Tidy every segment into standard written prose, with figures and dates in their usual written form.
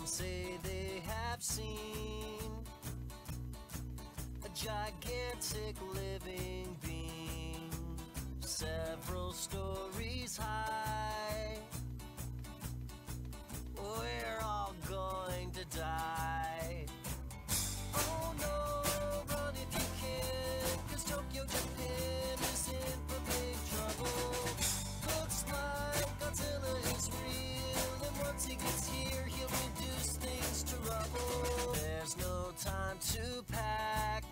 Some say they have seen a gigantic living being, several stories high. We're all going to die. Oh no, run if you can, 'cause Tokyo, Japan is in for big trouble. Looks like Godzilla is real, and once he gets here, he'll reduce things to rubble. There's no time to pack.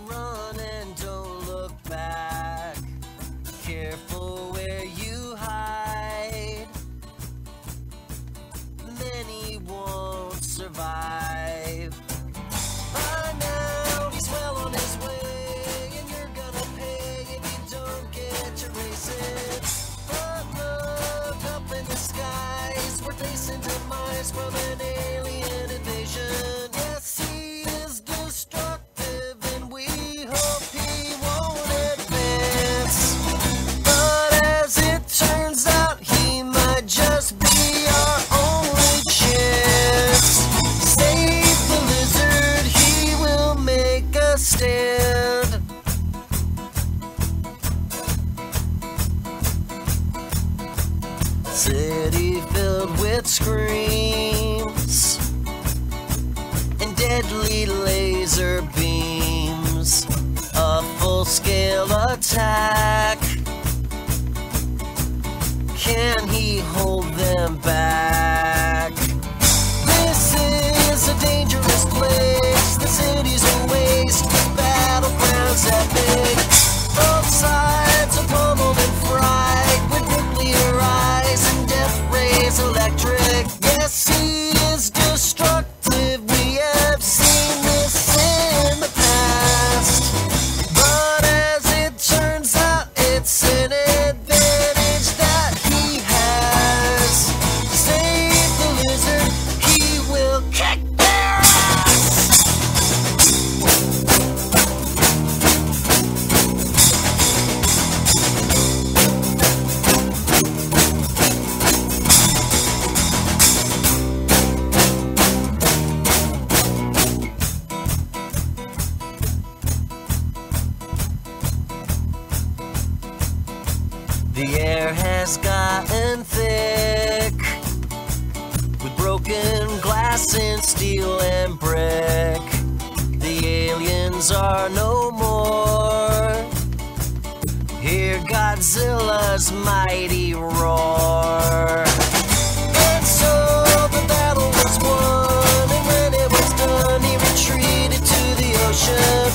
Run and don't look back. Careful where you hide. Many won't survive. By now he's well on his way, and you're gonna pay if you don't get to race it. But look up in the skies, we're facing demise from an alien invasion. Yes, he is destructive, and we hope he won't advance. But as it turns out, he might just be our only chance. Save the lizard, he will make a stand. City filled with screams and deadly laser beams. A full-scale attack. Can he hold them back? This is a dangerous place. The city's a waste. The battleground's epic. Both sides are pummeled and fried with nuclear eyes and death rays electric. Yes, he is destructive. We have seen this in the past. But as it turns out, it's an advantage that he has. Save the lizard, he will kick their ass. The air has gotten thick with broken glass and steel and brick. The aliens are no more. Hear Godzilla's mighty roar. And so the battle was won, and when it was done, he retreated to the ocean.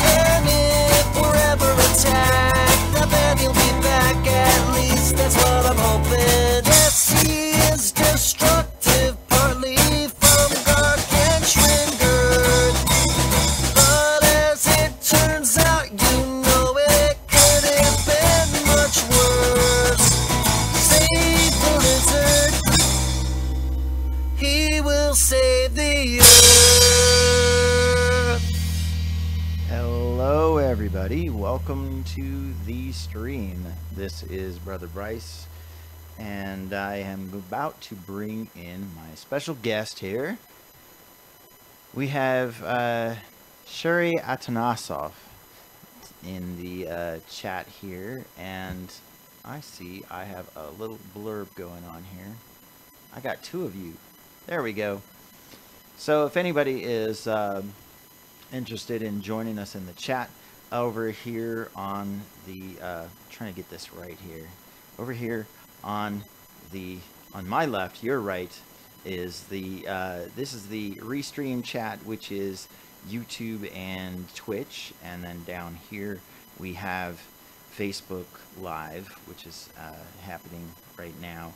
And if we're ever attacked, I bet he'll be back, at least that's what I'm hoping. Yes, he is destructive, partly from gargantuan girth. But as it turns out, you know it could have been much worse. Save the lizard, he will save the earth. Hello everybody, welcome to the stream. This is Brother Bryce, and I am about to bring in my special guest here. We have Sherry Atanasoff in the chat here, and I see I have a little blurb going on here. I got two of you. There we go. So if anybody is interested in joining us in the chat, over here on the trying to get this right here, over here on my left, your right, is the this is the restream chat, which is YouTube and Twitch, and then down here we have Facebook Live, which is happening right now.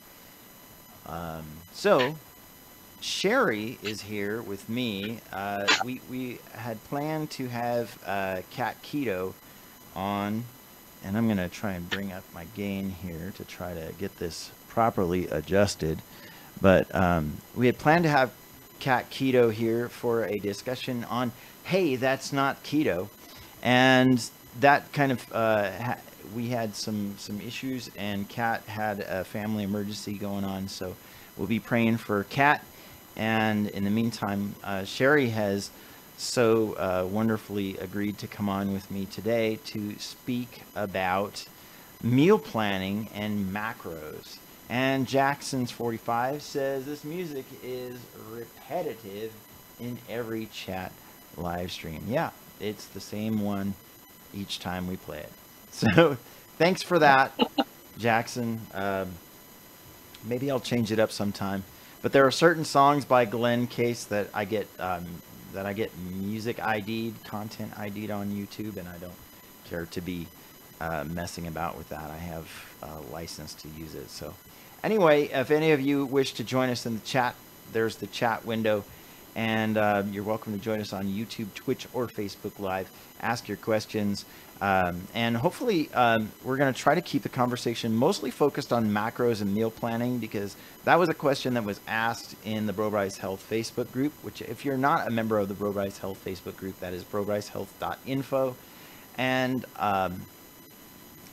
So Sherry is here with me. We had planned to have Cat Keto on, and I'm gonna try and bring up my gain here to try to get this properly adjusted. But we had planned to have Cat Keto here for a discussion on, hey, that's not keto, and that kind of we had some issues, and Cat had a family emergency going on, so we'll be praying for Kat. And in the meantime, Sherry has so wonderfully agreed to come on with me today to speak about meal planning and macros. And Jackson's 45 says this music is repetitive in every chat live stream. Yeah, it's the same one each time we play it. So thanks for that, Jackson. Maybe I'll change it up sometime. But there are certain songs by Glenn Case that I get music ID'd, content ID'd on YouTube, and I don't care to be messing about with that. I have a license to use it. So anyway, if any of you wish to join us in the chat, there's the chat window, and you're welcome to join us on YouTube, Twitch, or Facebook Live. Ask your questions, and hopefully we're going to try to keep the conversation mostly focused on macros and meal planning, because that was a question that was asked in the BroBryceHealth Facebook group, which if you're not a member of the BroBryceHealth Facebook group, that is brobrycehealth.info. And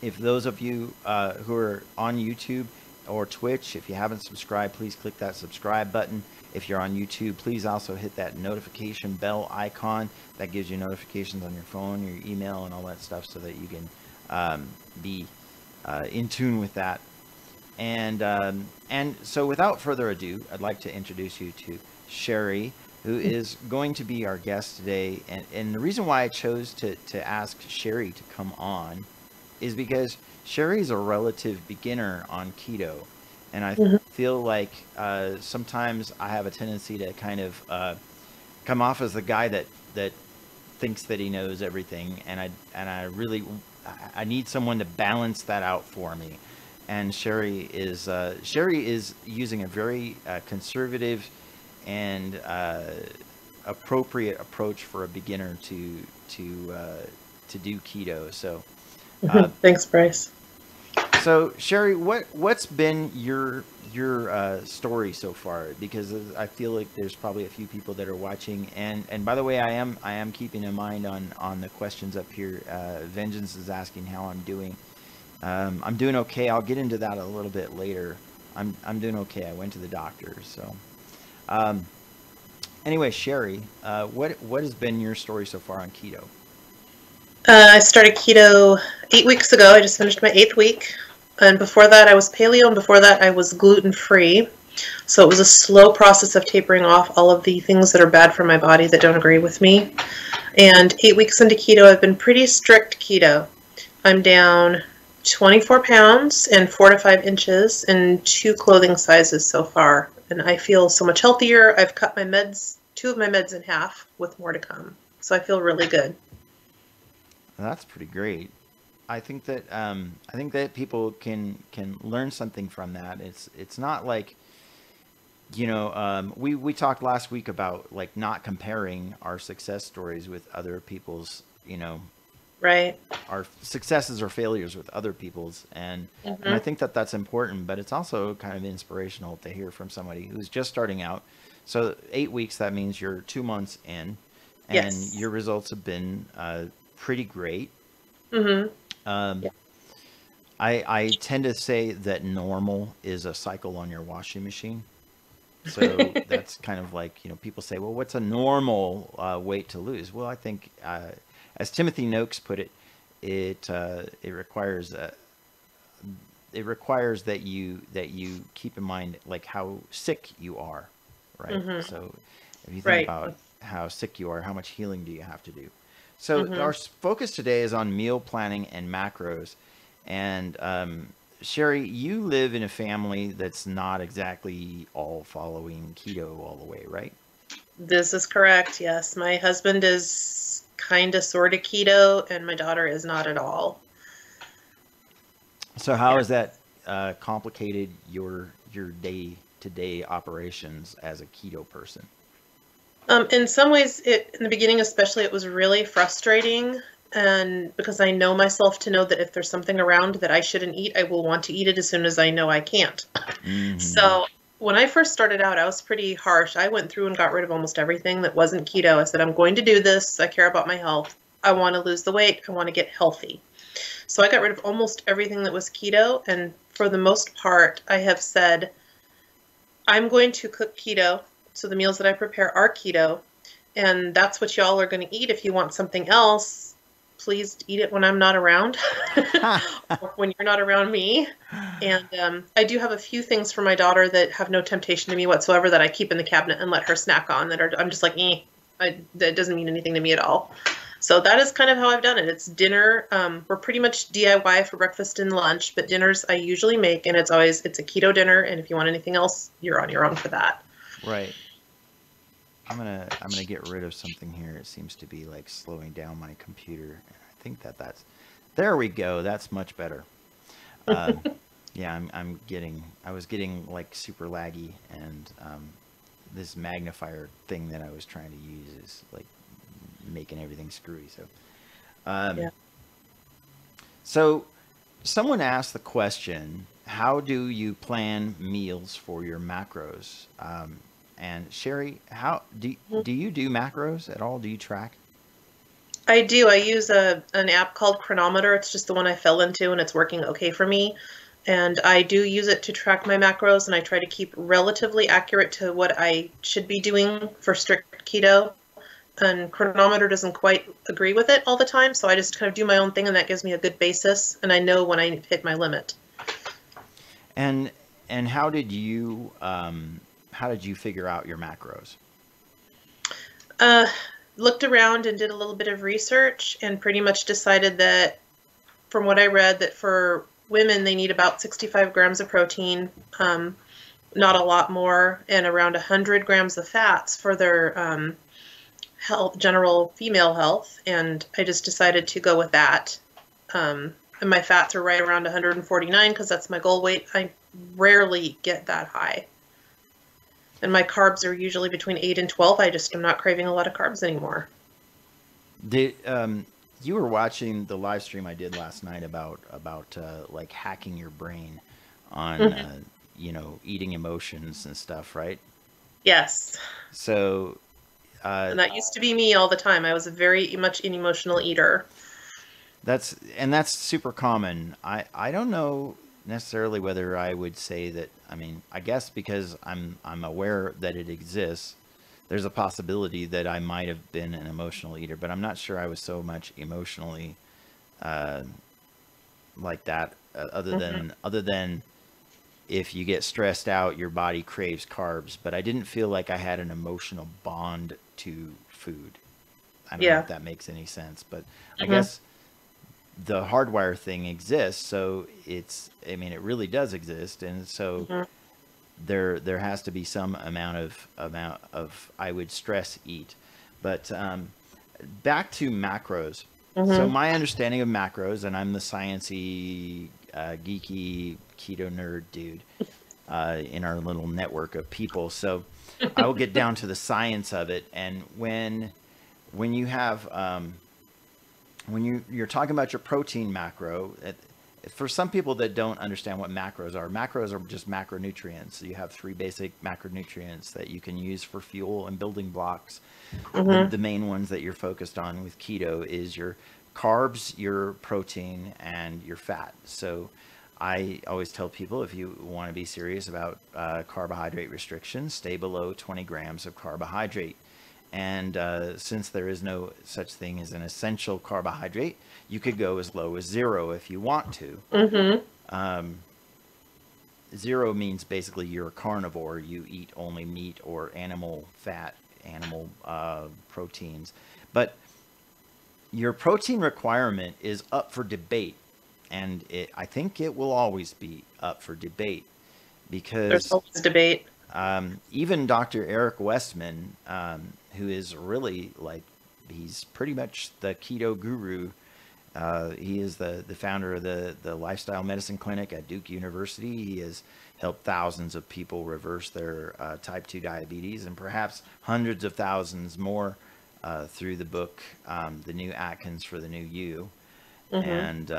if those of you who are on YouTube or Twitch, if you haven't subscribed, please click that subscribe button. If you're on YouTube, please also hit that notification bell icon. That gives you notifications on your phone, your email, and all that stuff, so that you can be in tune with that. And so without further ado, I'd like to introduce you to Sherry, who is going to be our guest today. And the reason why I chose to ask Sherry to come on is because Sherry's a relative beginner on keto. And I feel like sometimes I have a tendency to kind of come off as the guy that thinks that he knows everything. And I need someone to balance that out for me. And Sherry is using a very conservative and appropriate approach for a beginner to do keto. So thanks, Bryce. So Sherry, what's been your story so far? Because I feel like there's probably a few people that are watching. And by the way, I am keeping in mind on the questions up here. Vengeance is asking how I'm doing. I'm doing okay. I'll get into that a little bit later. I'm doing okay. I went to the doctor. So anyway, Sherry, what has been your story so far on keto? I started keto 8 weeks ago. I just finished my 8th week. And before that, I was paleo, and before that, I was gluten-free. So it was a slow process of tapering off all of the things that are bad for my body that don't agree with me. And 8 weeks into keto, I've been pretty strict keto. I'm down 24 pounds and 4 to 5 inches in 2 clothing sizes so far. And I feel so much healthier. I've cut my meds, 2 of my meds in half, with more to come. So I feel really good. That's pretty great. I think that people can learn something from that. It's not like, you know, we talked last week about like not comparing our success stories with other people's, you know, right, our successes or failures with other people's, and I think that that's important, but it's also kind of inspirational to hear from somebody who's just starting out. So 8 weeks, that means you're 2 months in, and yes, your results have been pretty great. I tend to say that normal is a cycle on your washing machine. So that's kind of like, you know, people say, well, what's a normal weight to lose? Well, I think as Timothy Noakes put it, it requires that you keep in mind like how sick you are, right? So if you think about how sick you are, how much healing do you have to do? So our focus today is on meal planning and macros. And Sherry, you live in a family that's not exactly all following keto all the way, right? This is correct, yes. My husband is kind of sort of keto, and my daughter is not at all. So how has that complicated your day-to-day operations as a keto person? In some ways, in the beginning especially, it was really frustrating, and because I know myself to know that if there's something around that I shouldn't eat, I will want to eat it as soon as I know I can't. So when I first started out, I was pretty harsh. I went through and got rid of almost everything that wasn't keto. I said, I'm going to do this. I care about my health. I want to lose the weight. I want to get healthy. So I got rid of almost everything that was keto, and for the most part, I have said, I'm going to cook keto, so the meals that I prepare are keto, and that's what y'all are going to eat. If you want something else, please eat it when I'm not around, or when you're not around me. And I do have a few things for my daughter that have no temptation to me whatsoever that I keep in the cabinet and let her snack on that are, I'm just like, that doesn't mean anything to me at all. So that is kind of how I've done it. It's dinner. We're pretty much DIY for breakfast and lunch, but dinners I usually make, and it's a keto dinner. And if you want anything else, you're on your own for that. Right. I'm gonna get rid of something here. It seems to be like slowing down my computer. I think that's there we go. That's much better. Yeah, I was getting like super laggy, and this magnifier thing that I was trying to use is like making everything screwy. So, Yeah. So someone asked the question, how do you plan meals for your macros? And Sherry, how do you do macros at all? Do you track? I do. I use an app called Chronometer. It's just the one I fell into, and it's working okay for me. And I do use it to track my macros, and I try to keep relatively accurate to what I should be doing for strict keto. And Chronometer doesn't quite agree with it all the time, so I just kind of do my own thing, and that gives me a good basis, and I know when I hit my limit. And how did you figure out your macros? Looked around and did a little bit of research, and pretty much decided that, from what I read, that for women they need about 65 grams of protein, not a lot more, and around 100 grams of fats for their general female health. And I just decided to go with that. And my fats are right around 149 because that's my goal weight. I rarely get that high. And my carbs are usually between 8 and 12. I just am not craving a lot of carbs anymore. You were watching the live stream I did last night about like hacking your brain on eating emotions and stuff, right? Yes. So and that used to be me all the time. I was very much an emotional eater. That's super common. I don't know necessarily whether I would say that. I mean, I guess because I'm aware that it exists, there's a possibility that I might have been an emotional eater, but I'm not sure I was so much emotionally like that. Other than if you get stressed out, your body craves carbs. But I didn't feel like I had an emotional bond to food. I don't know if that makes any sense, but I guess the hardwire thing exists. So it really does exist. And so there has to be some amount of I would stress eat. But back to macros. So my understanding of macros, and I'm the sciencey, geeky keto nerd dude in our little network of people. So I will get down to the science of it. And when you have when you're talking about your protein macro, for some people that don't understand what macros are just macronutrients. You have 3 basic macronutrients that you can use for fuel and building blocks. The main ones that you're focused on with keto is your carbs, your protein, and your fat. So I always tell people, if you want to be serious about carbohydrate restriction, stay below 20 grams of carbohydrate. And since there is no such thing as an essential carbohydrate, you could go as low as 0 if you want to. 0 means basically you're a carnivore. You eat only meat or animal fat, animal proteins. But your protein requirement is up for debate. And I think it will always be up for debate, because there's always debate. Even Dr. Eric Westman, who is really he's pretty much the keto guru. He is the founder of the Lifestyle Medicine Clinic at Duke University. He has helped thousands of people reverse their type 2 diabetes, and perhaps hundreds of thousands more through the book, The New Atkins for the New You. And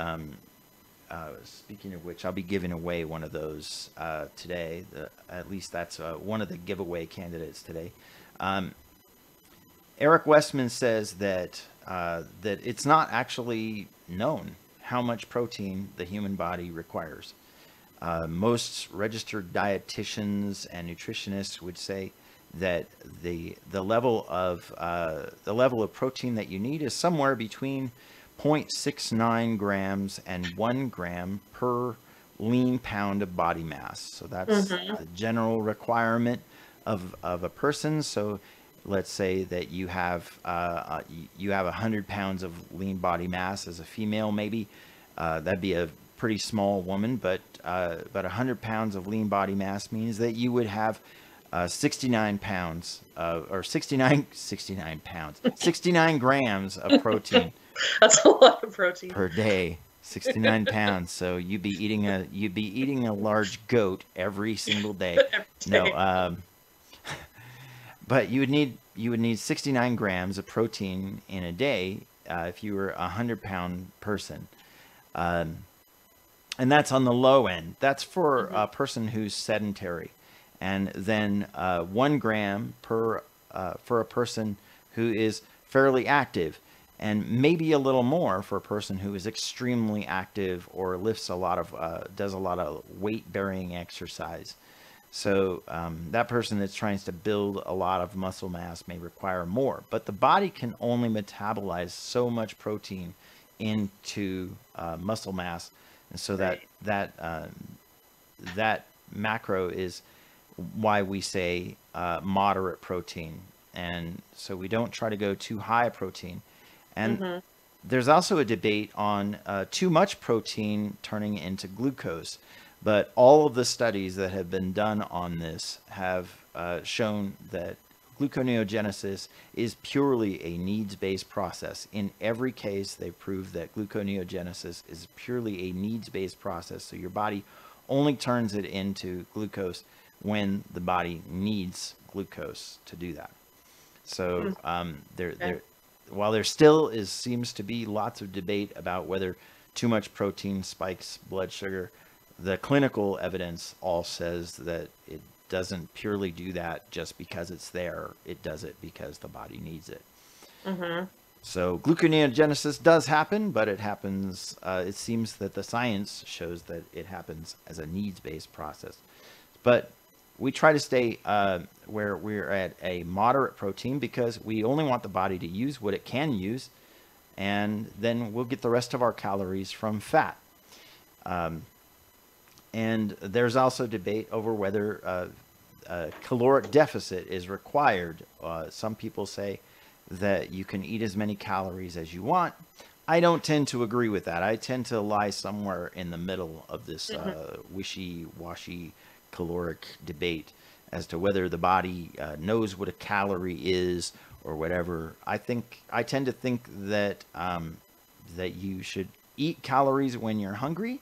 speaking of which, I'll be giving away one of those today. At least that's one of the giveaway candidates today. Eric Westman says that it's not actually known how much protein the human body requires. Most registered dietitians and nutritionists would say that the level of protein that you need is somewhere between 0.69 grams and 1 gram per lean pound of body mass. So that's the general requirement of a person. So let's say that you have 100 pounds of lean body mass as a female, maybe that'd be a pretty small woman, but 100 pounds of lean body mass means that you would have 69 pounds or 69 pounds, 69 grams of protein. That's a lot of protein per day. 69 pounds. So you'd be eating a large goat every single day. No, but you would need 69 grams of protein in a day if you were a 100-pound person. And that's on the low end. That's for a person who's sedentary. And then 1 gram for a person who is fairly active, and maybe a little more for a person who is extremely active or lifts a lot of, does a lot of weight-bearing exercise. So that person that's trying to build a lot of muscle mass may require more, but the body can only metabolize so much protein into muscle mass, and so that macro is why we say moderate protein, and so we don't try to go too high protein. And there's also a debate on too much protein turning into glucose, but all of the studies that have been done on this have shown that gluconeogenesis is purely a needs-based process. In every case, they prove that gluconeogenesis is purely a needs-based process, so your body only turns it into glucose when the body needs glucose to do that. So while there still seems to be lots of debate about whether too much protein spikes blood sugar, the clinical evidence all says that it doesn't purely do that just because it's there. It does it because the body needs it. So gluconeogenesis does happen, but it happens, it seems that the science shows that it happens as a needs-based process. But we try to stay where we're at a moderate protein because we only want the body to use what it can use, and then we'll get the rest of our calories from fat. And there's also debate over whether a caloric deficit is required. Some people say that you can eat as many calories as you want. I don't tend to agree with that. I tend to lie somewhere in the middle of this wishy-washy caloric debate as to whether the body knows what a calorie is or whatever. I tend to think that that you should eat calories when you're hungry,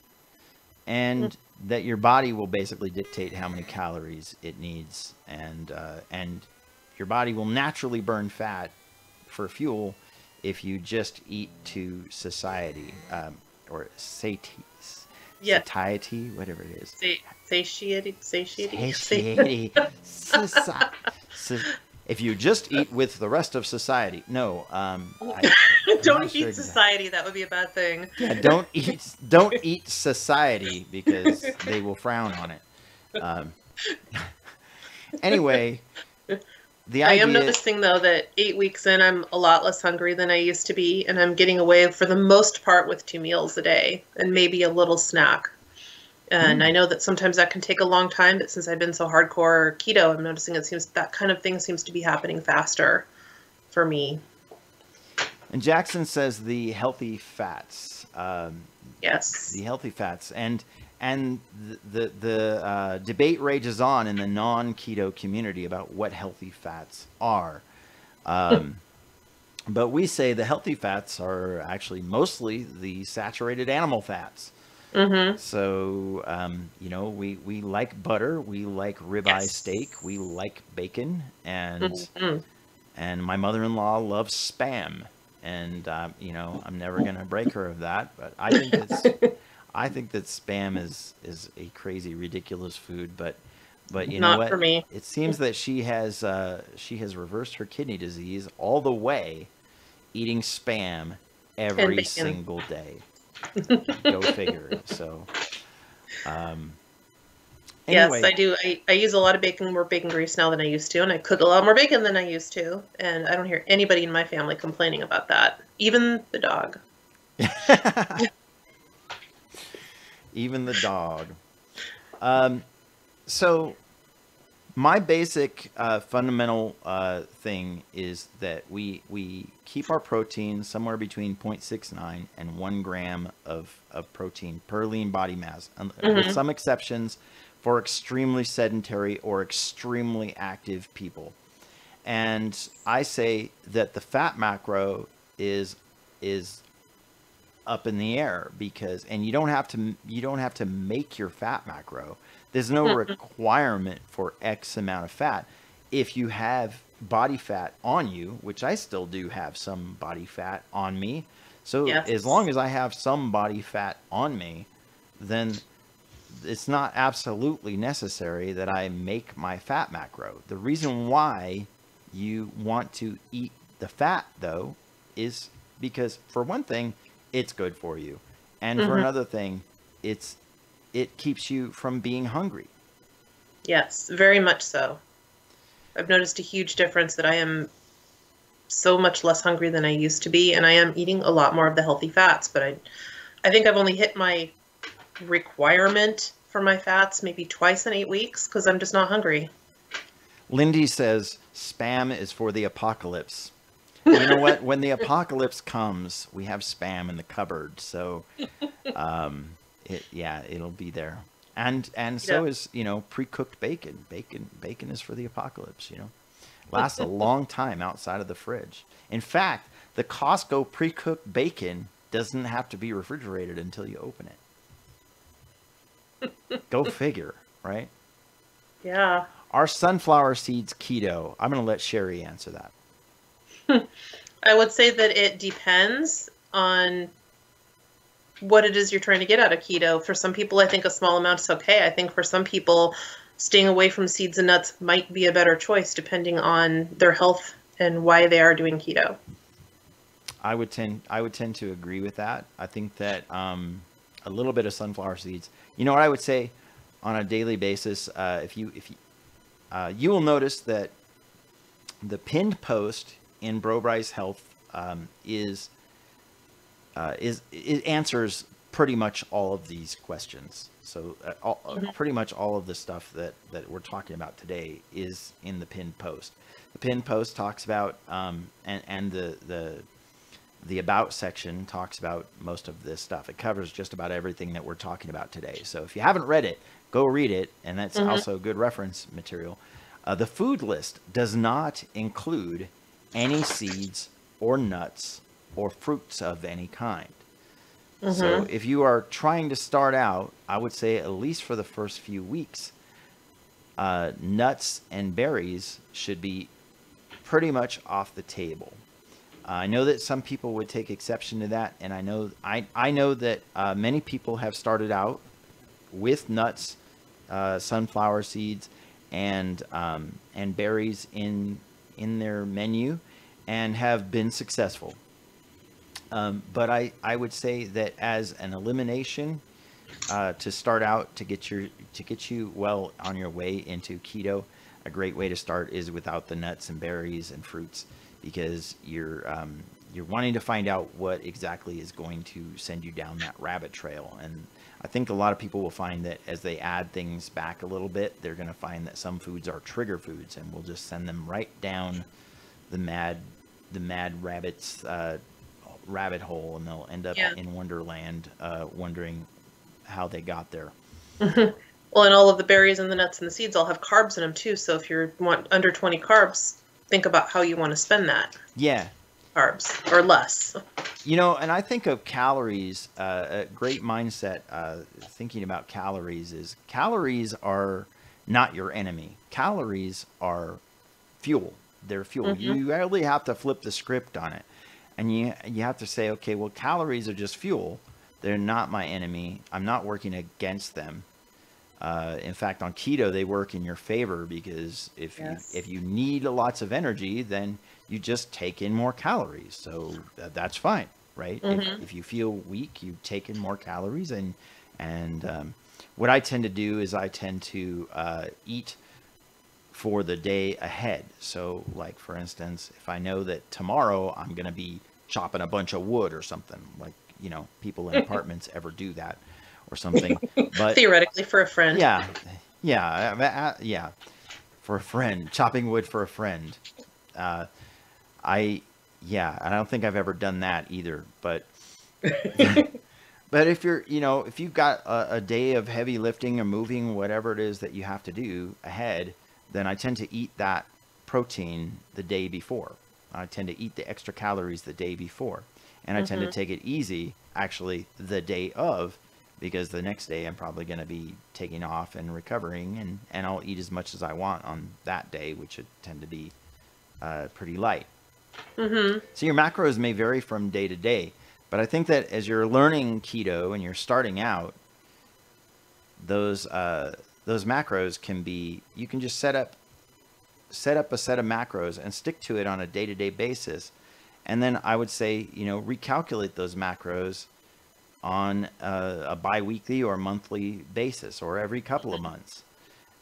and that your body will basically dictate how many calories it needs, and your body will naturally burn fat for fuel if you just eat to satiety, or satiety, whatever it is. Satiety. If you just eat with the rest of society, no. Don't eat society. That would be a bad thing. Yeah, don't eat society because they will frown on it. Anyway, I am noticing though that 8 weeks in, I'm a lot less hungry than I used to be, and I'm getting away for the most part with 2 meals a day and maybe a little snack. And I know that sometimes that can take a long time, but since I've been so hardcore keto, I'm noticing that kind of thing seems to be happening faster for me. And Jackson says the healthy fats. Yes. The healthy fats. And the debate rages on in the non-keto community about what healthy fats are. But we say the healthy fats are actually mostly the saturated animal fats. So, you know, we like butter, we like ribeye steak, we like bacon, and my mother-in-law loves Spam. And, you know, I'm never going to break her of that, but I think that Spam is a crazy, ridiculous food, but you know what? Not for me. It seems that she has reversed her kidney disease all the way eating Spam every single day. Go figure. So, Yes, Anyway, I do. I use a lot of more bacon grease now than I used to, and I cook a lot more bacon than I used to, and I don't hear anybody in my family complaining about that. Even the dog. even the dog. So my basic fundamental thing is that we keep our protein somewhere between 0.69 and 1 gram of protein per lean body mass, with some exceptions for extremely sedentary or extremely active people. And I say that the fat macro is up in the air, because, and you don't have to make your fat macro. There's no requirement for X amount of fat. If you have body fat on you, which I still do have some body fat on me, so Yes. as long as I have some body fat on me, then it's not absolutely necessary that I make my fat macro. The reason why you want to eat the fat, though, is because, for one thing, it's good for you, and for another thing, it keeps you from being hungry. Yes, very much so. I've noticed a huge difference that I am so much less hungry than I used to be, and I am eating a lot more of the healthy fats, but I think I've only hit my requirement for my fats maybe twice in 8 weeks because I'm just not hungry. Lindy says spam is for the apocalypse. You know what? When the apocalypse comes, we have spam in the cupboard, so it'll be there. And so is, pre-cooked bacon. Bacon is for the apocalypse, Lasts a long time outside of the fridge. In fact, the Costco pre-cooked bacon doesn't have to be refrigerated until you open it. Go figure, right? Yeah. Are sunflower seeds keto? I'm going to let Sherry answer that. I would say that it depends on what it is you're trying to get out of keto. For some people, I think a small amount is okay. I think for some people, staying away from seeds and nuts might be a better choice depending on their health and why they are doing keto. I would tend to agree with that. I think that a little bit of sunflower seeds. You know what I would say on a daily basis? If you will notice that the pinned post in BroBryceHealth it answers pretty much all of these questions. So pretty much all of the stuff that we're talking about today is in the pinned post. The pinned post talks about and the about section talks about most of this stuff. It covers just about everything that we're talking about today. So if you haven't read it, go read it, and that's also good reference material. The food list does not include any seeds or nuts or fruits of any kind. So if you are trying to start out, I would say at least for the first few weeks, nuts and berries should be pretty much off the table. I know that some people would take exception to that, and I know that many people have started out with nuts, sunflower seeds, and berries in their menu, and have been successful. But I would say that as an elimination to start out, to get you well on your way into keto, a great way to start is without the nuts and berries and fruits, because you're wanting to find out what exactly is going to send you down that rabbit trail. And I think a lot of people will find that as they add things back a little bit, they're going to find that some foods are trigger foods, and we'll just send them right down the mad rabbit's rabbit hole, and they'll end up in Wonderland, wondering how they got there. Well, and all of the berries and the nuts and the seeds all have carbs in them too. So if you want under 20 carbs, think about how you want to spend that. Yeah. Carbs or less. And I think of calories, a great mindset thinking about calories is calories are not your enemy. Calories are fuel. They're fuel. You really have to flip the script on it. And you have to say, okay, well, calories are just fuel. They're not my enemy. I'm not working against them. In fact, on keto, they work in your favor, because if you need lots of energy, then you just take in more calories. So that's fine, right? If you feel weak, you take in more calories, and what I tend to do is I tend to eat for the day ahead. So like, for instance, if I know that tomorrow I'm going to be chopping a bunch of wood or something, like, you know, people in apartments ever do that or something. But theoretically for a friend. Yeah. For a friend, chopping wood for a friend. I don't think I've ever done that either, but but if you're, you know, if you've got a day of heavy lifting or moving, whatever it is that you have to do ahead, then I tend to eat that protein the day before. I tend to eat the extra calories the day before, and I tend to take it easy actually the day of, because the next day I'm probably going to be taking off and recovering, and I'll eat as much as I want on that day, which would tend to be pretty light. So your macros may vary from day to day, but I think that as you're learning keto and you're starting out, those macros can be, you can just set up a set of macros and stick to it on a day-to-day basis. And then I would say, you know, recalculate those macros on a bi-weekly or monthly basis, or every couple of months.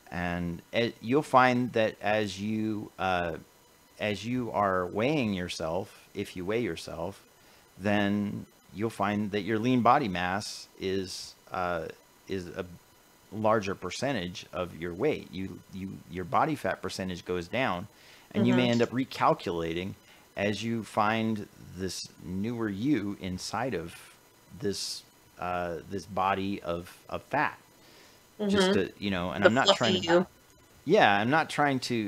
And you'll find that as you are weighing yourself, if you weigh yourself, then you'll find that your lean body mass is a larger percentage of your weight. Your body fat percentage goes down, and you may end up recalculating as you find this newer you inside of this body of fat. Just to, you know, and I'm not trying to,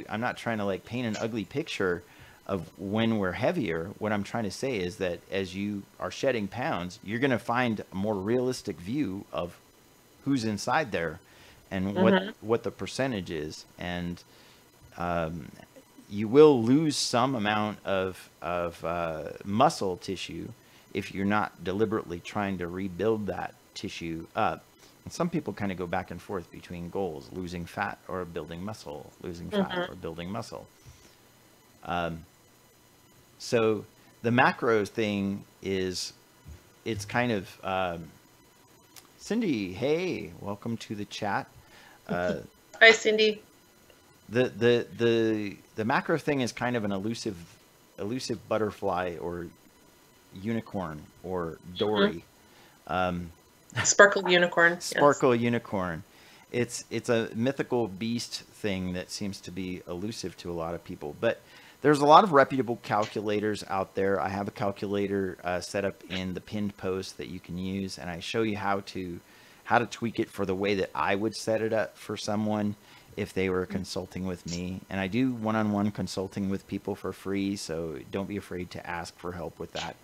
I'm not trying to like paint an ugly picture of when we're heavier. What I'm trying to say is that as you are shedding pounds, you're going to find a more realistic view of who's inside there and what the percentage is. And you will lose some amount of muscle tissue if you're not deliberately trying to rebuild that tissue up. And some people kind of go back and forth between goals, losing fat or building muscle, losing fat or building muscle. So the macros thing is, it's kind of, Cindy, hey, welcome to the chat. Hi, Cindy. The macro thing is kind of an elusive butterfly or unicorn or dory. Sparkle unicorn. Sparkle unicorn. It's a mythical beast thing that seems to be elusive to a lot of people. But there's a lot of reputable calculators out there. I have a calculator set up in the pinned post that you can use, and I show you how to tweak it for the way that I would set it up for someone if they were consulting with me. And I do one-on-one consulting with people for free, so don't be afraid to ask for help with that,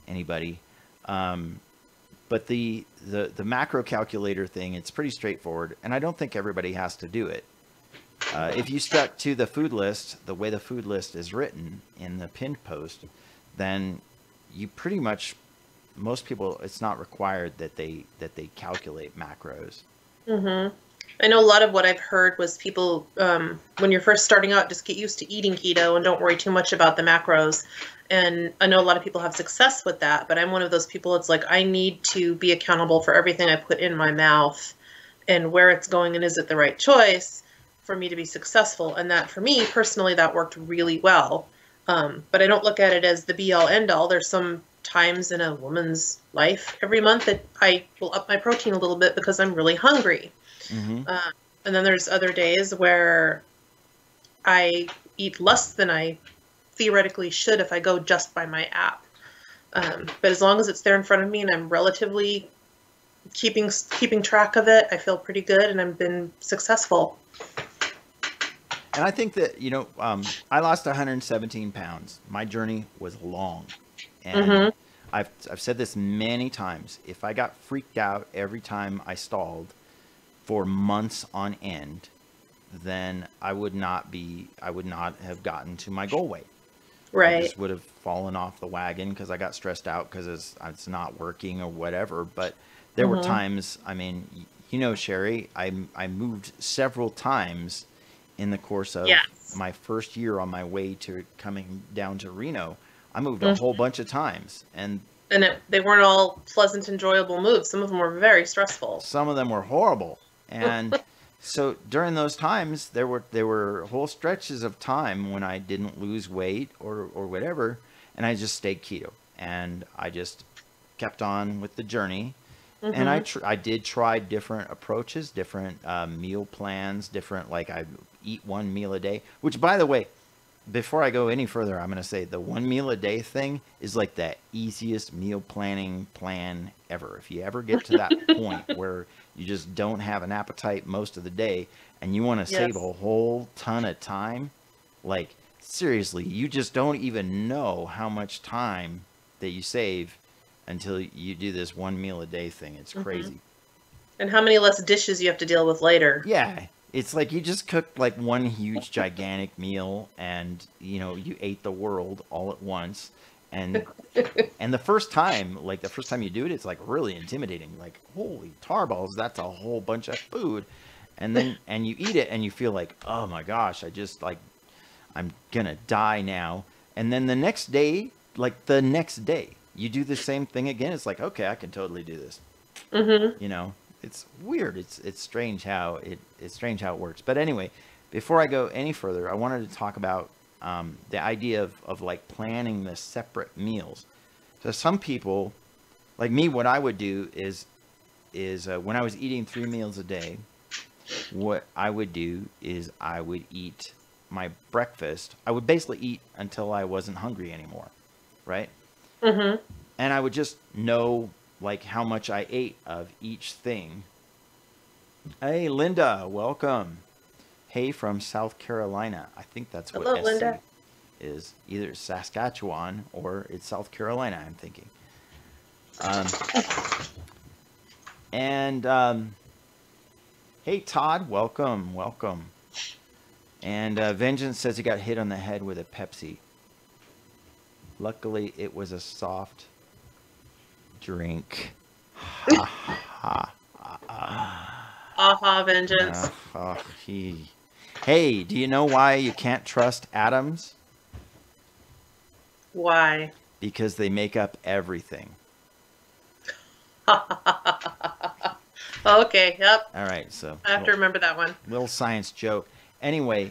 anybody. But the macro calculator thing, it's pretty straightforward, and I don't think everybody has to do it. If you stuck to the food list, the way the food list is written in the pinned post, then you pretty much, most people, it's not required that they calculate macros. I know a lot of what I've heard was people, when you're first starting out, just get used to eating keto and don't worry too much about the macros. And I know a lot of people have success with that, but I'm one of those people. It's like, I need to be accountable for everything I put in my mouth and where it's going, and is it the right choice for me to be successful. And that, for me personally, that worked really well. But I don't look at it as the be all end all. There's some times in a woman's life every month that I will up my protein a little bit because I'm really hungry. And then there's other days where I eat less than I theoretically should if I go just by my app. But as long as it's there in front of me and I'm relatively keeping track of it, I feel pretty good, and I've been successful. And I think that, you know, I lost 117 pounds. My journey was long. And I've said this many times. If I got freaked out every time I stalled for months on end, then I would not have gotten to my goal weight. Right. I just would have fallen off the wagon because I got stressed out because it's not working or whatever. But there were times, I mean, you know, Sherry, I moved several times in the course of my first year on my way to coming down to Reno. I moved a whole bunch of times, and they weren't all pleasant, enjoyable moves. Some of them were very stressful. Some of them were horrible. And so during those times, there were whole stretches of time when I didn't lose weight or whatever, and I just stayed keto, and I just kept on with the journey. And I did try different approaches, different meal plans, different, like I eat one meal a day, which, by the way, before I go any further, I'm going to say the 1 meal a day thing is like the easiest meal planning plan ever. If you ever get to that point where you just don't have an appetite most of the day and you want to save a whole ton of time, like seriously, you just don't even know how much time that you save until you do this 1 meal a day thing. It's crazy. And how many less dishes you have to deal with later. Yeah. It's like you just cooked like one huge gigantic meal and, you know, you ate the world all at once. And the first time you do it, it's like really intimidating. Like, holy tar balls, that's a whole bunch of food. And then, and you eat it and you feel like, oh my gosh, I'm gonna die now. And then the next day, you do the same thing again. It's like, okay, I can totally do this. You know, it's weird. It's strange how it works. But anyway, before I go any further, I wanted to talk about the idea of like planning the separate meals. So some people, like me, what I would do is when I was eating 3 meals a day, what I would do is I would eat my breakfast. I would basically eat until I wasn't hungry anymore, right? And I would just know like how much I ate of each thing. Hey, Linda, welcome. Hey, from South Carolina. I think that's what SC Linda is. Either Saskatchewan or it's South Carolina, I'm thinking. Hey, Todd, welcome. And Vengeance says he got hit on the head with a Pepsi. Luckily, it was a soft drink. Aha, Vengeance. Hey, do you know why you can't trust atoms? Why? Because they make up everything. Okay, yep. All right, so I have to remember that one. Little science joke. Anyway,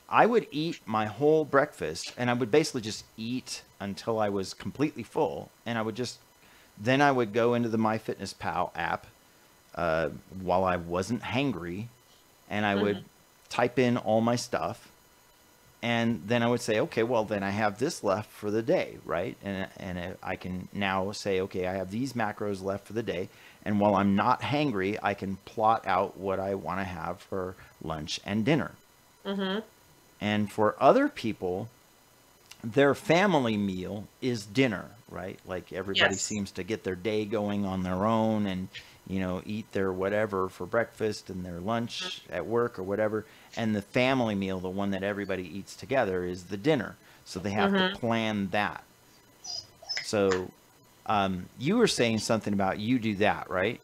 I would eat my whole breakfast, and I would basically just eat until I was completely full, and then I would go into the MyFitnessPal app while I wasn't hangry, and I would type in all my stuff, and then I would say, okay, well, then I have this left for the day, right? And I can now say, okay, I have these macros left for the day, and while I'm not hangry, I can plot out what I want to have for lunch and dinner. And for other people, their family meal is dinner, right? Like everybody seems to get their day going on their own and, you know, eat their whatever for breakfast and their lunch at work or whatever. And the family meal, the one that everybody eats together, is the dinner. So they have to plan that. So you were saying something about you do that, right?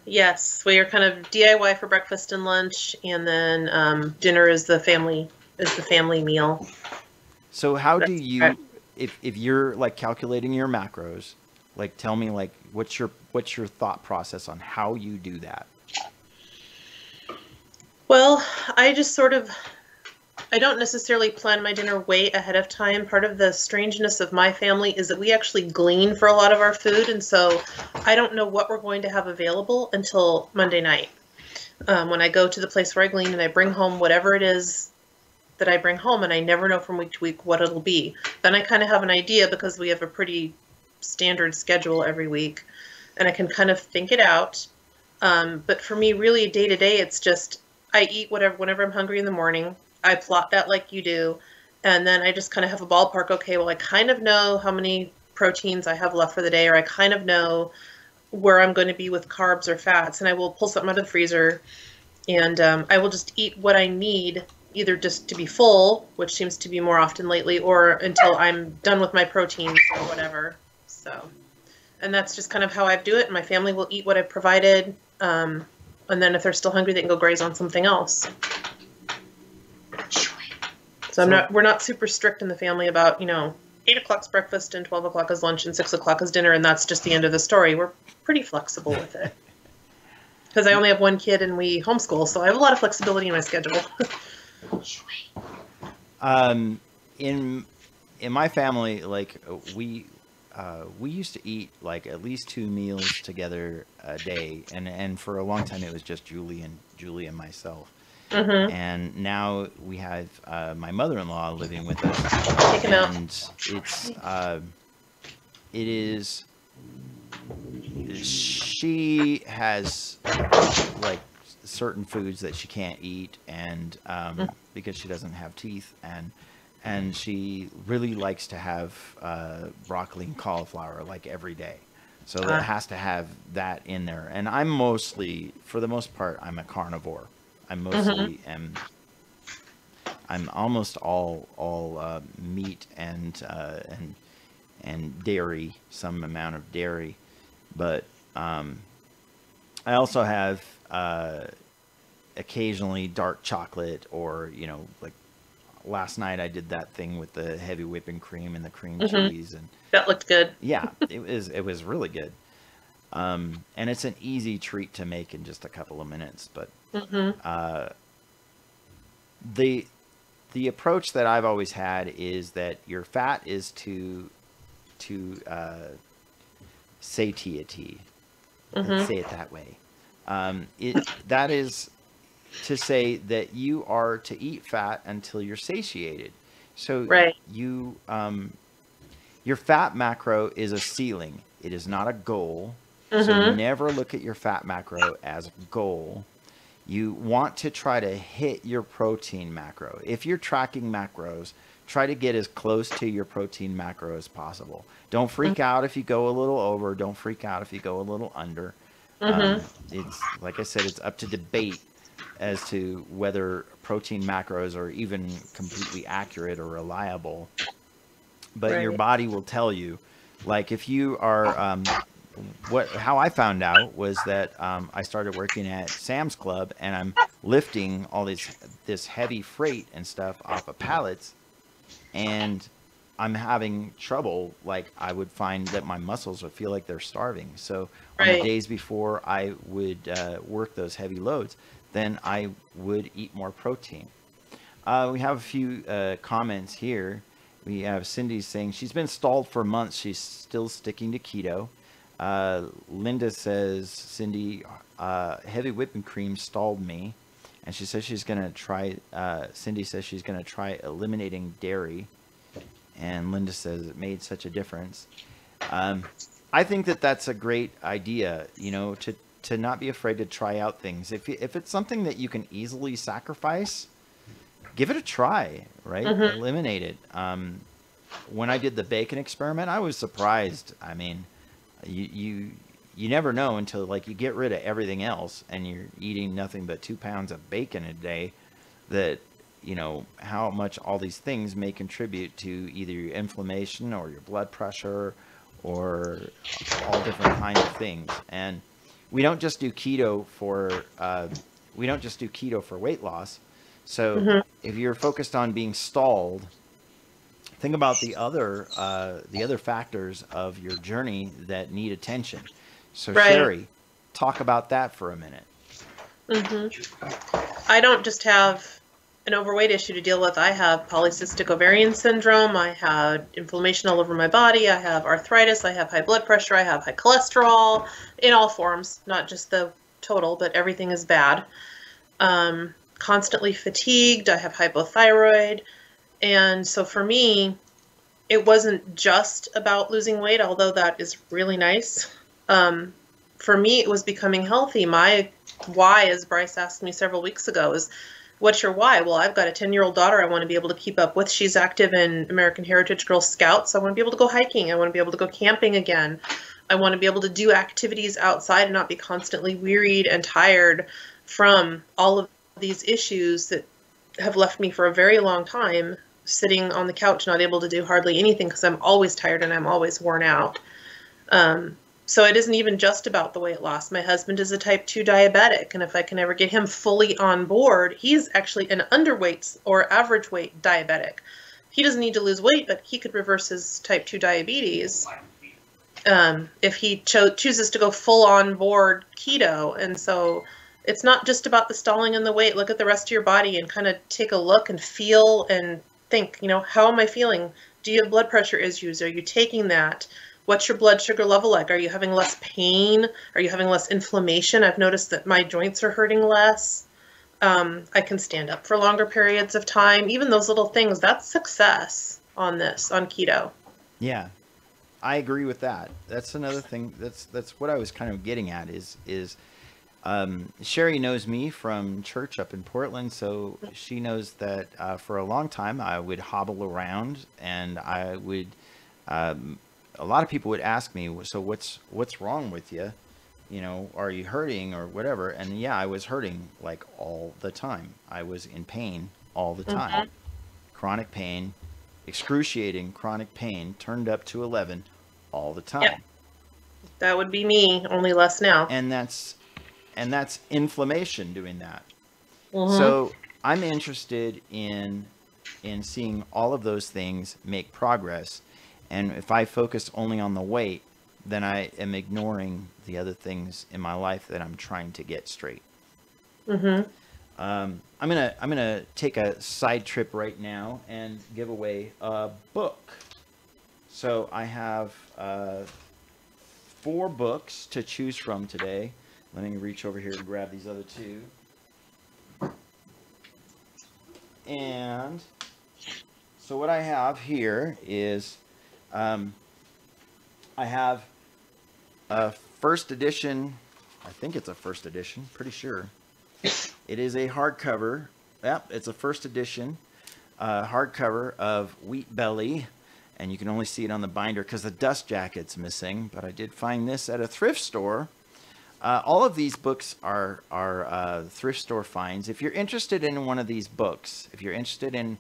Yes, we are kind of DIY for breakfast and lunch, and then dinner is the family meal. So how do you, if you're like calculating your macros, like tell me like what's your thought process on how you do that? Well, I just I don't necessarily plan my dinner way ahead of time. Part of the strangeness of my family is that we actually glean for a lot of our food, and so I don't know what we're going to have available until Monday night. When I go to the place where I glean and I bring home whatever it is that I bring home, and I never know from week to week what it'll be. Then I kind of have an idea because we have a pretty standard schedule every week, and I can kind of think it out. But for me, really day to day, it's just I eat whenever I'm hungry in the morning. I plot that like you do, and then I just kind of have a ballpark. Okay, well, I kind of know how many proteins I have left for the day, or I kind of know where I'm going to be with carbs or fats, and I will pull something out of the freezer, and I will just eat what I need, either just to be full, which seems to be more often lately, or until I'm done with my proteins or whatever. So, and that's just kind of how I do it. And my family will eat what I've provided, and then if they're still hungry, they can go graze on something else. So we're not super strict in the family about, 8 o'clock's breakfast and 12 o'clock is lunch and 6 o'clock is dinner, and that's just the end of the story. We're pretty flexible with it. because I only have one kid and we homeschool, so I have a lot of flexibility in my schedule. In my family, like we used to eat like at least 2 meals together a day, and for a long time it was just Julie and myself. Mm-hmm. And now we have my mother-in-law living with us, Take him out. and it is she has like certain foods that she can't eat, and because she doesn't have teeth, and she really likes to have broccoli and cauliflower like every day. So it has to have that in there. And I'm mostly, for the most part, I'm a carnivore. I mostly am. I'm almost all meat and dairy, some amount of dairy, but I also have occasionally dark chocolate, or like last night I did that thing with the heavy whipping cream and the cream cheese, and that looked good. yeah, it was really good. And it's an easy treat to make in just a couple of minutes. But the approach that I've always had is that your fat is to satiety. Let's say it that way. That is to say that you are to eat fat until you're satiated. So you your fat macro is a ceiling. It is not a goal. So never look at your fat macro as a goal. You want to try to hit your protein macro. If you're tracking macros, try to get as close to your protein macro as possible. Don't freak out if you go a little over. Don't freak out if you go a little under. It's like I said, it's up to debate as to whether protein macros are even completely accurate or reliable. But your body will tell you. Like if you are, how I found out was that I started working at Sam's Club, and I'm lifting all this heavy freight and stuff off of pallets, and I'm having trouble. Like I would find that my muscles would feel like they're starving. So on the days before I would work those heavy loads, then I would eat more protein. We have a few comments here. We have Cindy saying she's been stalled for months. She's still sticking to keto. Linda says, Cindy, heavy whipping cream stalled me. And she says she's going to try, Cindy says she's going to try eliminating dairy. And Linda says it made such a difference. I think that that's a great idea, to not be afraid to try out things. If it's something that you can easily sacrifice, give it a try, right? Eliminate it. When I did the bacon experiment, I was surprised. I mean, you never know until like you get rid of everything else and you're eating nothing but 2 pounds of bacon a day, that how much all these things may contribute to either your inflammation or your blood pressure or all different kinds of things. And we don't just do keto for weight loss. So if you're focused on being stalled, think about the other factors of your journey that need attention. So Sherry, talk about that for a minute. I don't just have an overweight issue to deal with. I have polycystic ovarian syndrome. I had inflammation all over my body. I have arthritis. I have high blood pressure. I have high cholesterol in all forms, not just the total, but everything is bad. Constantly fatigued. I have hypothyroid. And so for me, it wasn't just about losing weight, although that is really nice. For me, it was becoming healthy. My why, as Bryce asked me several weeks ago, is what's your why? Well, I've got a 10-year-old daughter I want to be able to keep up with. She's active in American Heritage Girl Scouts. I want to be able to go hiking. I want to be able to go camping again. I want to be able to do activities outside and not be constantly wearied and tired from all of these issues that have left me for a very long time sitting on the couch, not able to do hardly anything because I'm always tired and I'm always worn out. So it isn't even just about the weight loss. My husband is a type 2 diabetic, and if I can ever get him fully on board, he's actually an underweight or average weight diabetic. He doesn't need to lose weight, but he could reverse his type 2 diabetes. if he chooses to go full on board keto. And so it's not just about the stalling and the weight. Look at the rest of your body and kind of take a look and feel and think, how am I feeling? Do you have blood pressure issues? Are you taking that? What's your blood sugar level like? Are you having less pain? Are you having less inflammation? I've noticed that my joints are hurting less. I can stand up for longer periods of time. Even those little things, that's success on keto. Yeah, I agree with that. That's another thing. That's what I was kind of getting at is Sherry knows me from church up in Portland, so she knows that for a long time I would hobble around, and I would. A lot of people would ask me, so what's wrong with you? Are you hurting or whatever? And yeah, I was hurting like all the time. I was in pain all the time. Chronic pain, excruciating chronic pain, turned up to 11 all the time. Yeah. That would be me, only less now. And that's inflammation doing that. So I'm interested in seeing all of those things make progress. And if I focus only on the weight, then I am ignoring the other things in my life that I'm trying to get straight. I'm gonna take a side trip right now and give away a book. So I have 4 books to choose from today. Let me reach over here and grab these other 2. And so what I have here is I have a first edition. I think it's a first edition, pretty sure. It is a hardcover. Yep, it's a first edition hardcover of Wheat Belly, and you can only see it on the binder because the dust jacket's missing, but I did find this at a thrift store. All of these books are thrift store finds. If you're interested in one of these books, if you're interested in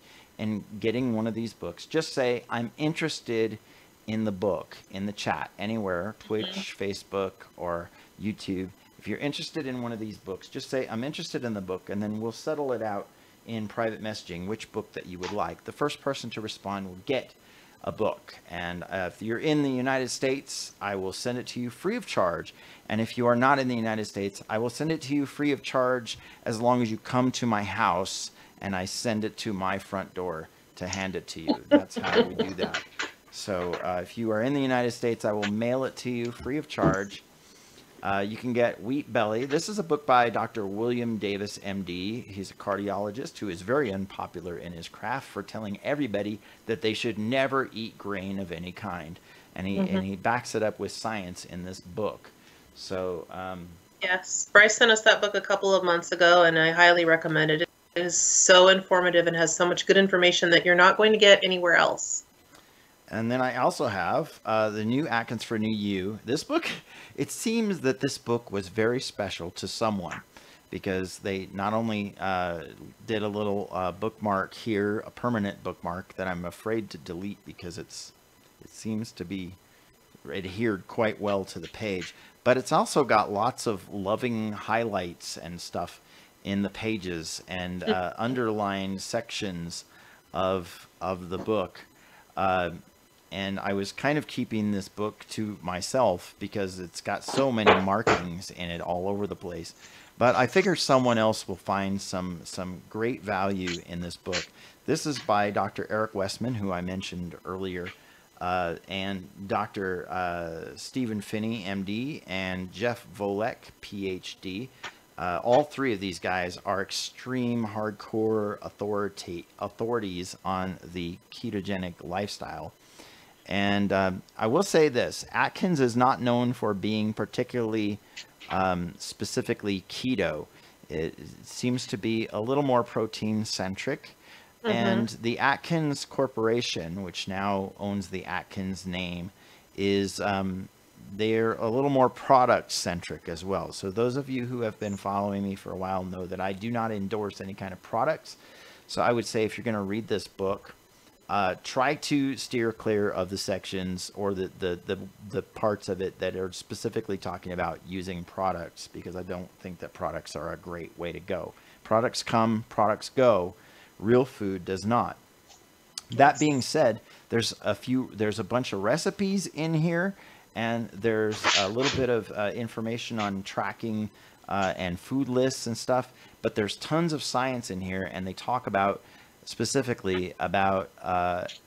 getting one of these books, just say, I'm interested in the book, in the chat, anywhere, Twitch, Facebook, or YouTube. If you're interested in one of these books, just say, I'm interested in the book, and then we'll settle it out in private messaging, which book that you would like. The first person to respond will get a book. And if you're in the United States, I will send it to you free of charge. And if you are not in the United States, I will send it to you free of charge as long as you come to my house and I send it to my front door to hand it to you. That's how we do that. So if you are in the United States, I will mail it to you free of charge. You can get Wheat Belly. This is a book by Dr. William Davis, MD. He's a cardiologist who is very unpopular in his craft for telling everybody that they should never eat grain of any kind. And he backs it up with science in this book. So yes, Bryce sent us that book a couple of months ago, and I highly recommend it. It is so informative and has so much good information that you're not going to get anywhere else. And then I also have the New Atkins for New You. This book, it seems that this book was very special to someone because they not only did a little bookmark here, a permanent bookmark that I'm afraid to delete because it seems to be adhered quite well to the page, but it's also got lots of loving highlights and stuff in the pages and underlined sections of the book. And I was kind of keeping this book to myself because it's got so many markings in it all over the place. But I figure someone else will find some great value in this book. This is by Dr. Eric Westman, who I mentioned earlier, and Dr. Stephen Finney, MD, and Jeff Volek, PhD. All 3 of these guys are extreme hardcore authorities on the ketogenic lifestyle. And I will say this, Atkins is not known for being particularly specifically keto. It seems to be a little more protein centric. And the Atkins Corporation, which now owns the Atkins name, is they're a little more product centric as well. So those of you who have been following me for a while know that I do not endorse any kind of products. So I would say if you're going to read this book, try to steer clear of the sections or the parts of it that are specifically talking about using products, because I don't think that products are a great way to go. Products come, products go. Real food does not. That being said, there's a bunch of recipes in here, and there's a little bit of information on tracking and food lists and stuff, but there's tons of science in here, and they talk about specifically about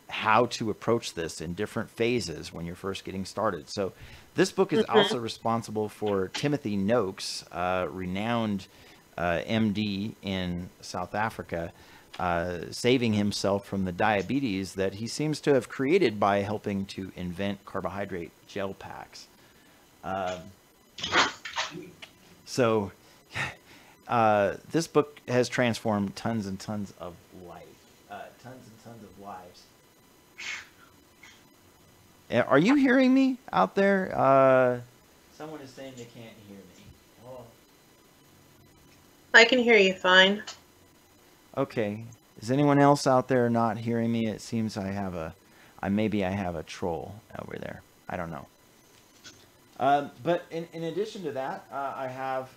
how to approach this in different phases when you're first getting started. So this book is also responsible for Timothy Noakes, renowned MD in South Africa, saving himself from the diabetes that he seems to have created by helping to invent carbohydrate gel packs. So this book has transformed tons and tons of lives. Are you hearing me out there? Someone is saying they can't hear me. Oh. I can hear you fine. Okay. Is anyone else out there not hearing me? It seems maybe I have a troll over there. I don't know. But in addition to that, I have,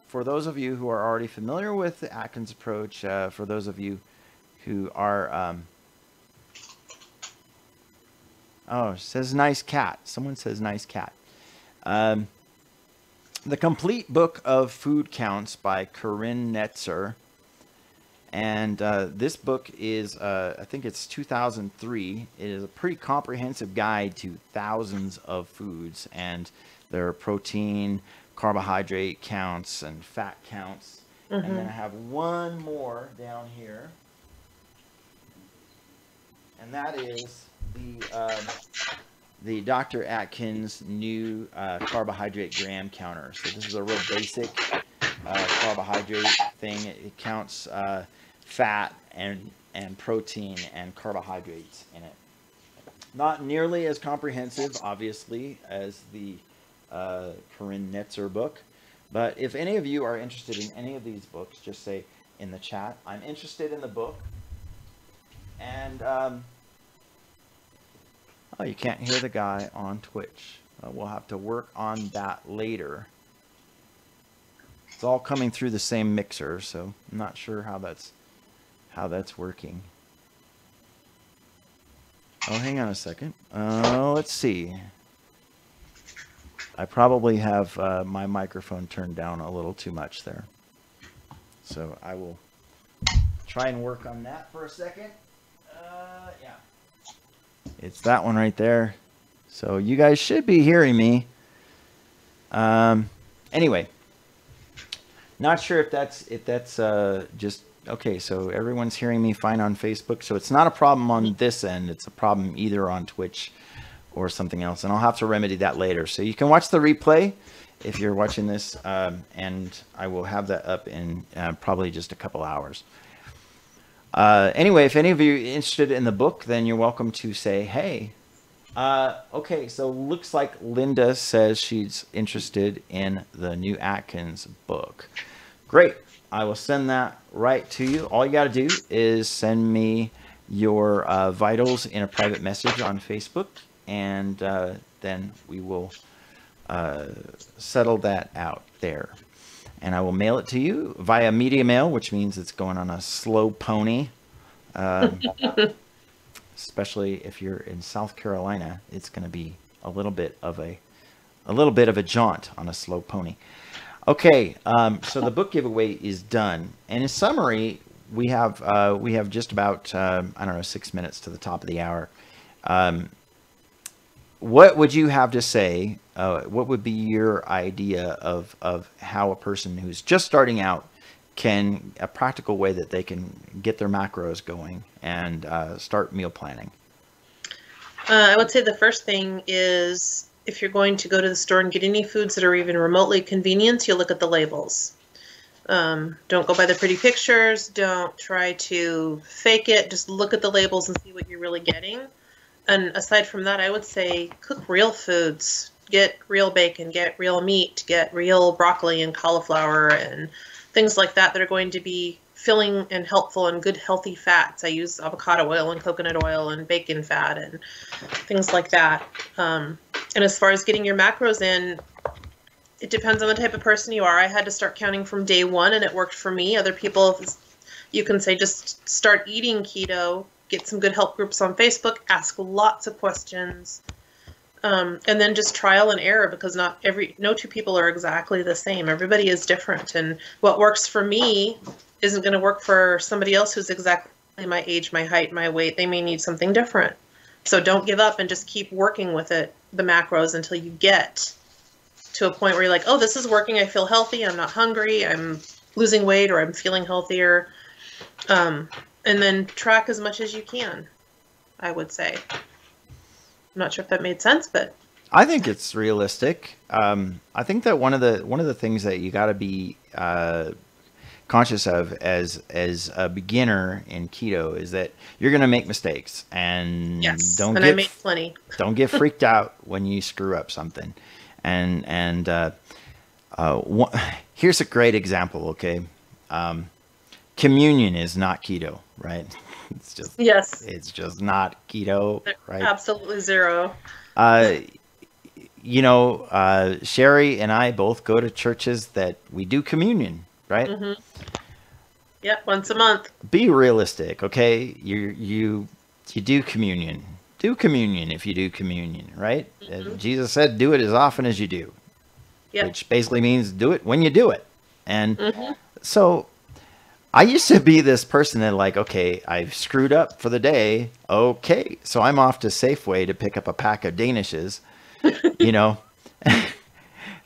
for those of you who are already familiar with the Atkins approach, for those of you who are, oh, it says nice cat. Someone says nice cat. The Complete Book of Food Counts by Corinne Netzer. And this book is, I think it's 2003. It is a pretty comprehensive guide to thousands of foods and their protein, carbohydrate counts, and fat counts. And then I have one more down here. And that is the Dr. Atkins new carbohydrate gram counter. So this is a real basic carbohydrate thing. It counts fat and protein and carbohydrates in it. Not nearly as comprehensive, obviously, as the Corinne Netzer book. But if any of you are interested in any of these books, just say in the chat, I'm interested in the book. And, oh, you can't hear the guy on Twitch. We'll have to work on that later. It's all coming through the same mixer, so I'm not sure how that's working. Oh, hang on a second. Let's see. I probably have my microphone turned down a little too much there. So I will try and work on that for a second. Yeah. It's that one right there. So you guys should be hearing me. Anyway. Not sure if that's just okay. So everyone's hearing me fine on Facebook. So it's not a problem on this end. It's a problem either on Twitch or something else, and I'll have to remedy that later. So you can watch the replay if you're watching this, and I will have that up in probably just a couple hours. Anyway, if any of you are interested in the book, then you're welcome to say hey. Okay, so looks like Linda says she's interested in the new Atkins book. Great. I will send that right to you. All you got to do is send me your vitals in a private message on Facebook, and then we will settle that out there. And I will mail it to you via media mail, which means it's going on a slow pony. Especially if you're in South Carolina, it's going to be a little bit of a jaunt on a slow pony. Okay, so the book giveaway is done, and in summary, we have just about I don't know, 6 minutes to the top of the hour. What would you have to say? What would be your idea of how a person who's just starting out can, a practical way that they can get their macros going and start meal planning? I would say the first thing is, if you're going to go to the store and get any foods that are even remotely convenient, you look at the labels. Don't go by the pretty pictures. Don't try to fake it. Just look at the labels and see what you're really getting. And aside from that, I would say cook real foods. Get real bacon, get real meat, get real broccoli and cauliflower and things like that that are going to be filling and helpful and good healthy fats. I use avocado oil and coconut oil and bacon fat and things like that. And as far as getting your macros in, it depends on the type of person you are. I had to start counting from day one, and it worked for me. Other people, you can say just start eating keto, get some good help groups on Facebook, ask lots of questions. And then just trial and error, because no two people are exactly the same. Everybody is different, and what works for me isn't going to work for somebody else who's exactly my age, my height, my weight. They may need something different. So don't give up and just keep working with it, the macros, until you get to a point where you're like, oh, this is working. I feel healthy. I'm not hungry. I'm losing weight, or I'm feeling healthier. And then track as much as you can, I would say. I'm not sure if that made sense, but I think it's realistic. I think that one of the things that you got to be conscious of as a beginner in keto is that you're going to make mistakes, and yes, I made plenty. Don't get freaked out when you screw up something. And here's a great example. Okay, communion is not keto, right? It's just, yes, it's just not keto, right? Absolutely zero. Sherry and I both go to churches that we do communion, right? Mm-hmm. Yep, once a month. Be realistic, okay? You do communion. Do communion if you do communion, right? Mm-hmm. Jesus said, do it as often as you do. Yep. Which basically means do it when you do it. And so I used to be this person that like, okay, I've screwed up for the day. Okay, so I'm off to Safeway to pick up a pack of Danishes.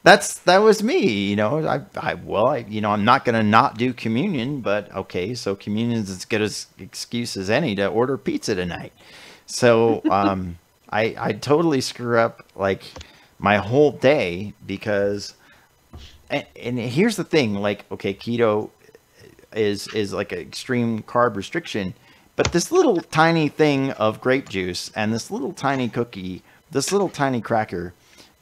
That was me. I'm not going to not do communion, but okay, so communion is as good as excuse as any to order pizza tonight. So I totally screw up like my whole day because, and here's the thing, like, okay, keto is like an extreme carb restriction, but this little tiny thing of grape juice and this little tiny cookie, this little tiny cracker,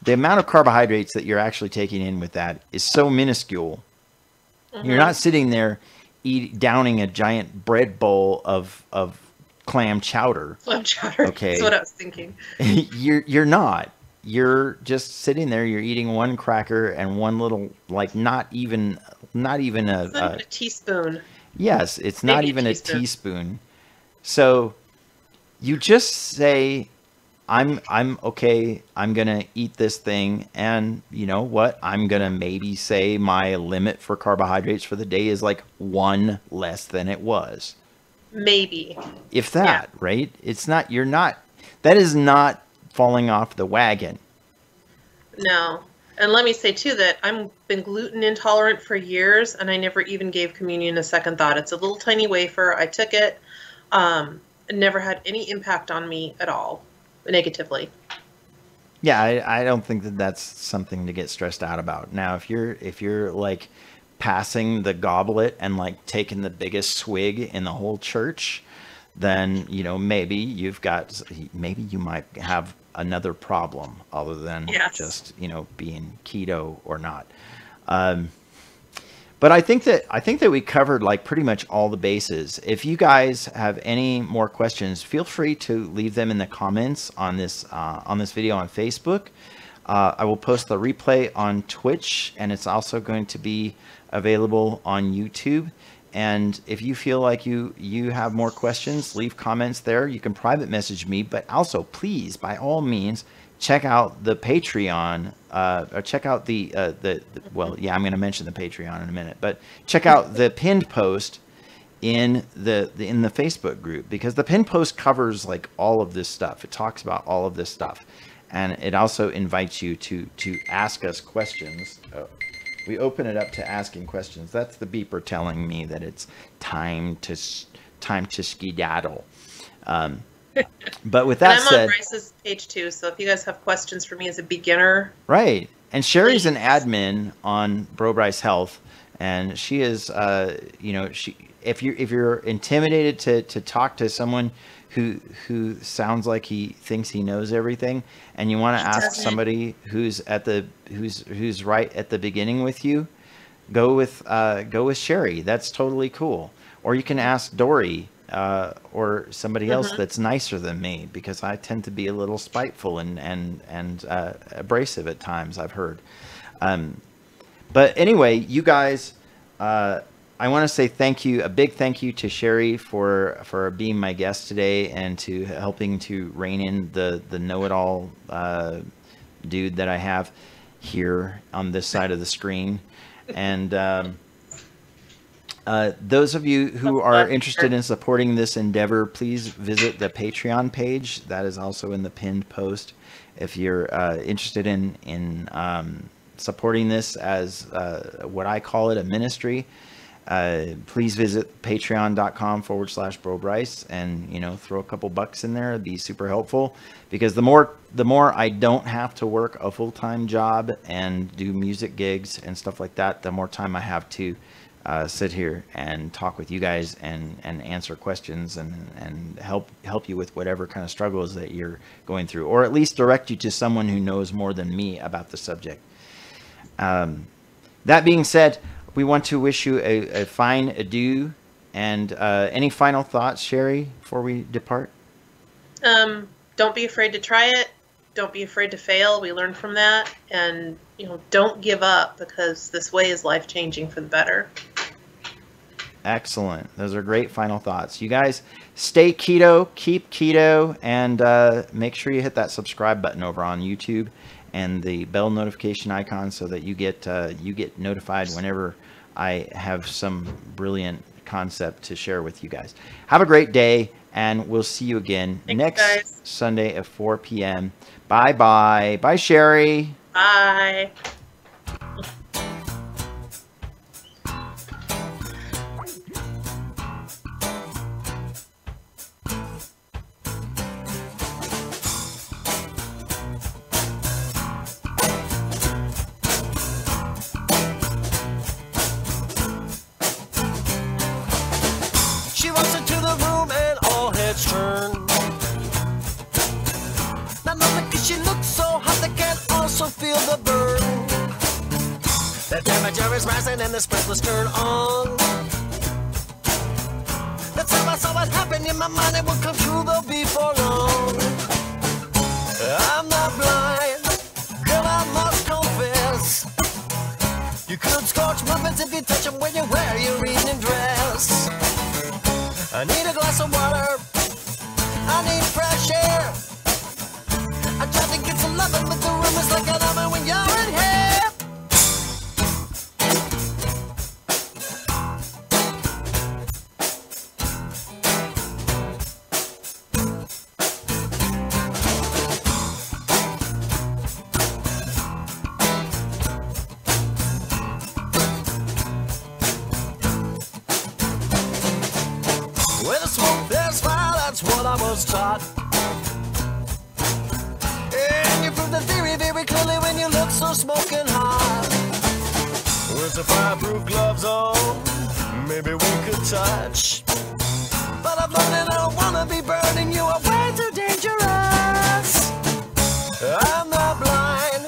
the amount of carbohydrates that you're actually taking in with that is so minuscule. You're not sitting there downing a giant bread bowl of clam chowder. Clam chowder. Okay, that's what I was thinking. You're not. You're just sitting there. You're eating one cracker and one little, like, not even a teaspoon. Yes, it's maybe not even a teaspoon. So you just say, I'm okay. I'm going to eat this thing. And you know what? I'm going to maybe say my limit for carbohydrates for the day is like 1 less than it was. Maybe. If that, yeah. Right? That is not falling off the wagon. No. And let me say too that I've been gluten intolerant for years, and I never even gave communion a second thought. It's a little tiny wafer. I took it. It never had any impact on me at all, negatively. Yeah, I don't think that that's something to get stressed out about. Now, if you're like passing the goblet and like taking the biggest swig in the whole church, then maybe you might have another problem other than just being keto or not. But I think that we covered like pretty much all the bases. If you guys have any more questions, feel free to leave them in the comments on this video on Facebook. I will post the replay on Twitch, and it's also going to be available on YouTube. And if you feel like you have more questions, leave comments there. You can private message me, but also please, by all means, check out the Patreon, or check out well, yeah, I'm going to mention the Patreon in a minute, but check out the pinned post in the Facebook group, because the pinned post covers like all of this stuff. It talks about all of this stuff, and it also invites you to ask us questions. We open it up to asking questions. That's the beeper telling me that it's time to skedaddle. But with that said, I'm on Bryce's page too, so if you guys have questions for me as a beginner, right? And Sherry's an admin on BroBryceHealth, and she is, if you're intimidated to talk to someone who sounds like he thinks he knows everything, and you want to ask somebody who's right at the beginning with you, go with Sherry. That's totally cool. Or you can ask Dory or somebody else that's nicer than me, because I tend to be a little spiteful and abrasive at times, I've heard. But anyway, you guys, I want to say thank you, a big thank you to Sherry for being my guest today and to helping to rein in the know-it-all dude that I have here on this side of the screen. And those of you who are interested in supporting this endeavor, please visit the Patreon page. That is also in the pinned post. If you're interested in supporting this as what I call it, a ministry, please visit patreon.com/brobryce and, you know, throw a couple bucks in there. It'd be super helpful, because the more I don't have to work a full-time job and do music gigs and stuff like that, the more time I have to sit here and talk with you guys and answer questions and help you with whatever kind of struggles that you're going through, or at least direct you to someone who knows more than me about the subject. That being said, we want to wish you a fine adieu. And any final thoughts, Sherry, before we depart? Don't be afraid to try it. Don't be afraid to fail. We learn from that. And, you know, don't give up, because this way is life-changing for the better. Excellent. Those are great final thoughts. You guys stay keto, keep keto, and make sure you hit that subscribe button over on YouTube and the bell notification icon so that you get notified whenever I have some brilliant concept to share with you guys. Have a great day, and we'll see you again next Sunday at 4 p.m. Bye-bye. Bye, Sherry. Bye. She walks into the room and all heads turn. Not only because she looks so hot, they can also feel the burn. The temperature is rising and the sprinklers turn on. That's how I saw it happen in my mind. It will come true though before long. I'm not blind, girl, I must confess. You could scorch muffins if you touch them when you wear your evening dress. I need a glass of water, I need fresh air. I tried to get some loving, but the room is like an oven when you're in here. Where there's smoke, there's fire, that's what I was taught. And you prove the theory very clearly when you look so smoking hot. With the fireproof gloves on, maybe we could touch. But I've learned that I don't wanna be burning you, are way too dangerous. I'm not blind,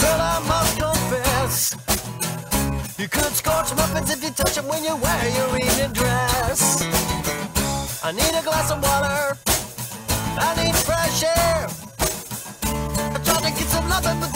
girl, I must confess. You could scorch muffins if you touch them when you wear your evening dress. I need a glass of water, I need fresh air. I tried to get some loving, but